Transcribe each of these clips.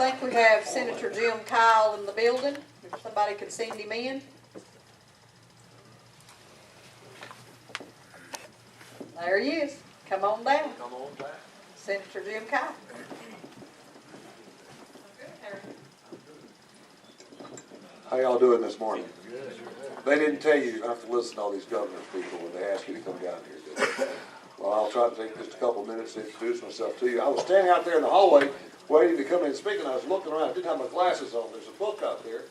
think we have Senator Jim Kyle in the building. If somebody could send him in. There he is. Come on down. Come on back. Senator Jim Kyle. How y'all doing this morning? They didn't tell you you have to listen to all these governor's people when they ask you to come down here, did they? Well, I'll try to take just a couple minutes to introduce myself to you. I was standing out there in the hallway waiting to come in and speak, and I was looking around. I didn't have my glasses on. There's a book out there,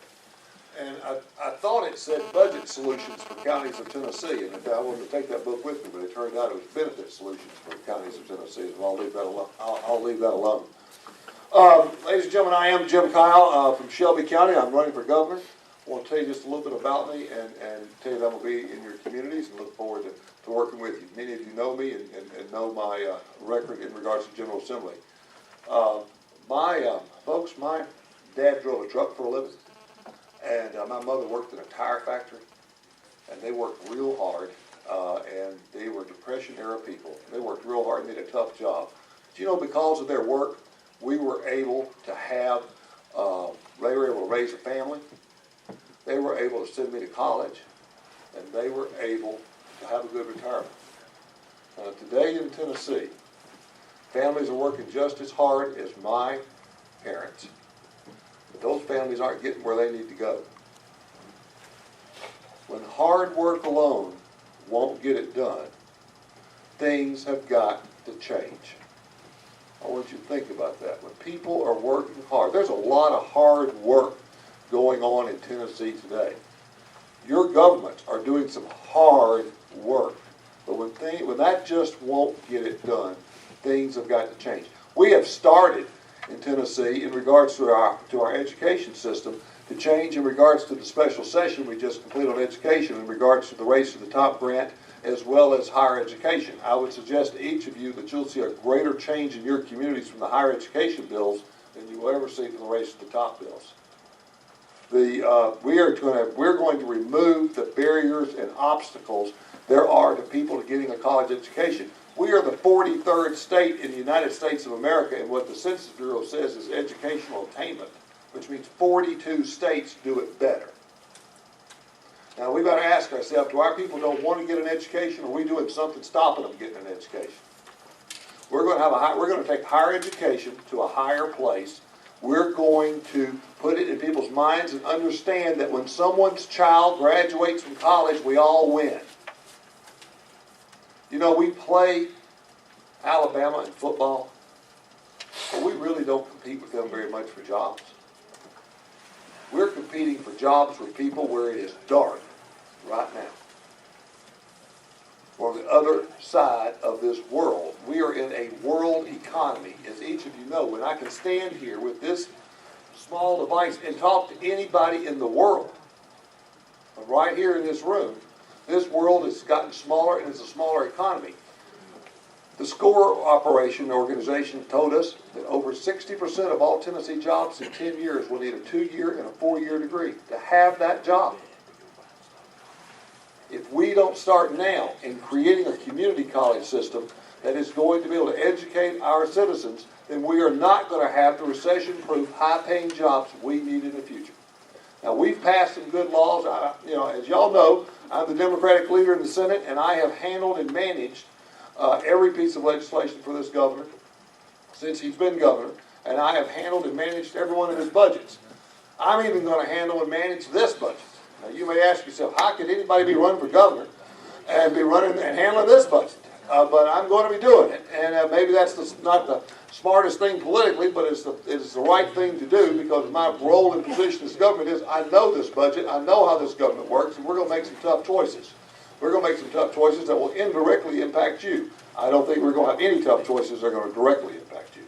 and I thought it said Budget Solutions for Counties of Tennessee, and I wanted to take that book with me, but it turned out it was Benefit Solutions for Counties of Tennessee, so I'll leave that alone. I'll leave that alone. Ladies and gentlemen, I am Jim Kyle from Shelby County. I'm running for governor. I want to tell you just a little bit about me and tell you that I'm going to be in your communities and look forward to working with you. Many of you know me and know my record in regards to General Assembly. Folks, my dad drove a truck for a living, and my mother worked in a tire factory, and they worked real hard, and they were Depression-era people. They worked real hard and did a tough job. But you know, because of their work, we were able to have, they were able to raise a family. They were able to send me to college, and they were able to have a good retirement. Today in Tennessee, families are working just as hard as my parents, but those families aren't getting where they need to go. When hard work alone won't get it done, things have got to change. I want you to think about that. When people are working hard, there's a lot of hard work going on in Tennessee today. Your governments are doing some hard work, but when that just won't get it done, things have got to change. We have started in Tennessee in regards to our education system to change in regards to the special session we just completed on education in regards to the Race to the Top grant as well as higher education. I would suggest to each of you that you'll see a greater change in your communities from the higher education bills than you will ever see from the Race to the Top bills. We're going to remove the barriers and obstacles there are to people to getting a college education. We are the 43rd state in the United States of America, and what the Census Bureau says is educational attainment, which means 42 states do it better. Now we've got to ask ourselves, do our people don't want to get an education, or are we doing something stopping them getting an education? We're going to take higher education to a higher place. We're going to put it in people's minds and understand that when someone's child graduates from college, we all win. You know, we play Alabama in football, but we really don't compete with them very much for jobs. We're competing for jobs with people where it is dark right now. On the other side of this world, we are in a world economy, as each of you know. When I can stand here with this small device and talk to anybody in the world, right here in this room, this world has gotten smaller and it's a smaller economy. The SCORE operation organization told us that over 60% of all Tennessee jobs in 10 years will need a 2-year and a 4-year degree to have that job. If we don't start now in creating a community college system that is going to be able to educate our citizens, then we are not going to have the recession-proof, high-paying jobs we need in the future. Now, we've passed some good laws. As y'all know, I'm the Democratic leader in the Senate, and I have handled and managed every piece of legislation for this governor since he's been governor, and I have handled and managed every one of his budgets. I'm even going to handle and manage this budget. Now, you may ask yourself, how could anybody be running for governor and be running and handling this budget? But I'm going to be doing it, and maybe that's not the smartest thing politically, but it's the right thing to do, because my role and position as government is I know this budget, I know how this government works, and we're going to make some tough choices. We're going to make some tough choices that will indirectly impact you. I don't think we're going to have any tough choices that are going to directly impact you.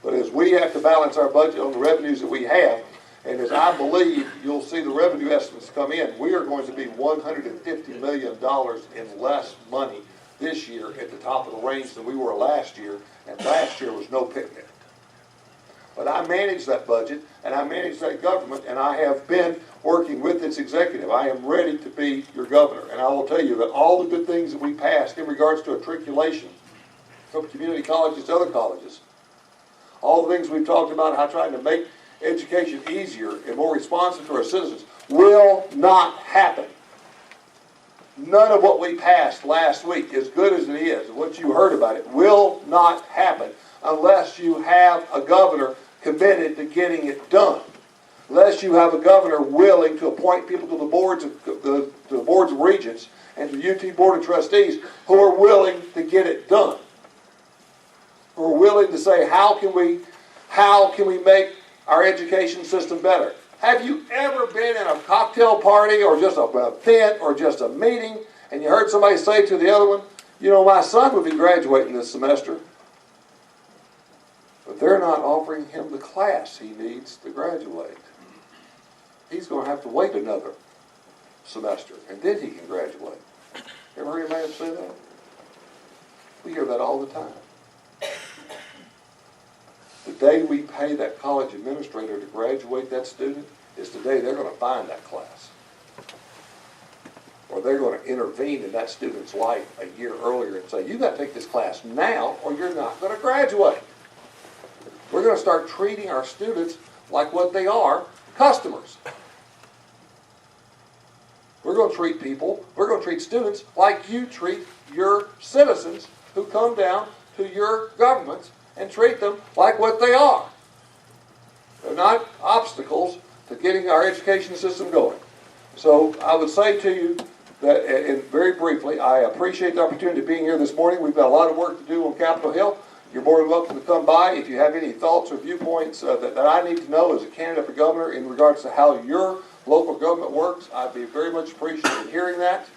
But as we have to balance our budget on the revenues that we have, and as I believe you'll see the revenue estimates come in, we are going to be $150 million in less money this year at the top of the range than we were last year, and last year was no picnic. But I manage that budget, and I manage that government, and I have been working with its executive. I am ready to be your governor, and I will tell you that all the good things that we passed in regards to matriculation from community colleges to other colleges, all the things we've talked about, how trying to make education easier and more responsive to our citizens will not happen. None of what we passed last week, as good as it is, what you heard about it, will not happen unless you have a governor committed to getting it done. Unless you have a governor willing to appoint people to the boards of regents and to the UT Board of Trustees who are willing to get it done. Who are willing to say, how can we make our education system better? Have you ever been in a cocktail party or just an event or just a meeting and you heard somebody say to the other one, you know, my son would be graduating this semester, but they're not offering him the class he needs to graduate. He's going to have to wait another semester and then he can graduate. Ever heard anybody say that? We hear that all the time. The day we pay that college administrator to graduate that student is the day they're going to find that class. Or they're going to intervene in that student's life a year earlier and say, you've got to take this class now or you're not going to graduate. We're going to start treating our students like what they are, customers. We're going to treat students like you treat your citizens who come down to your governments and treat them like what they are. They're not obstacles to getting our education system going. So I would say to you that, and very briefly, I appreciate the opportunity of being here this morning. We've got a lot of work to do on Capitol Hill. You're more than welcome to come by. If you have any thoughts or viewpoints that I need to know as a candidate for governor in regards to how your local government works, I'd be very much appreciative of hearing that.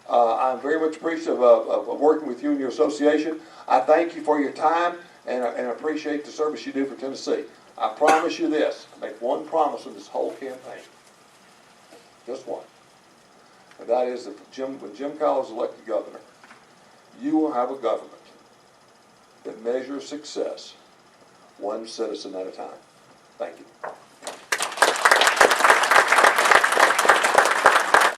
I'm very much appreciative of working with you and your association. I thank you for your time and appreciate the service you do for Tennessee. I promise you this. I make one promise in this whole campaign. Just one. And that is that when Jim Kyle is elected governor, you will have a government that measures success one citizen at a time. Thank you.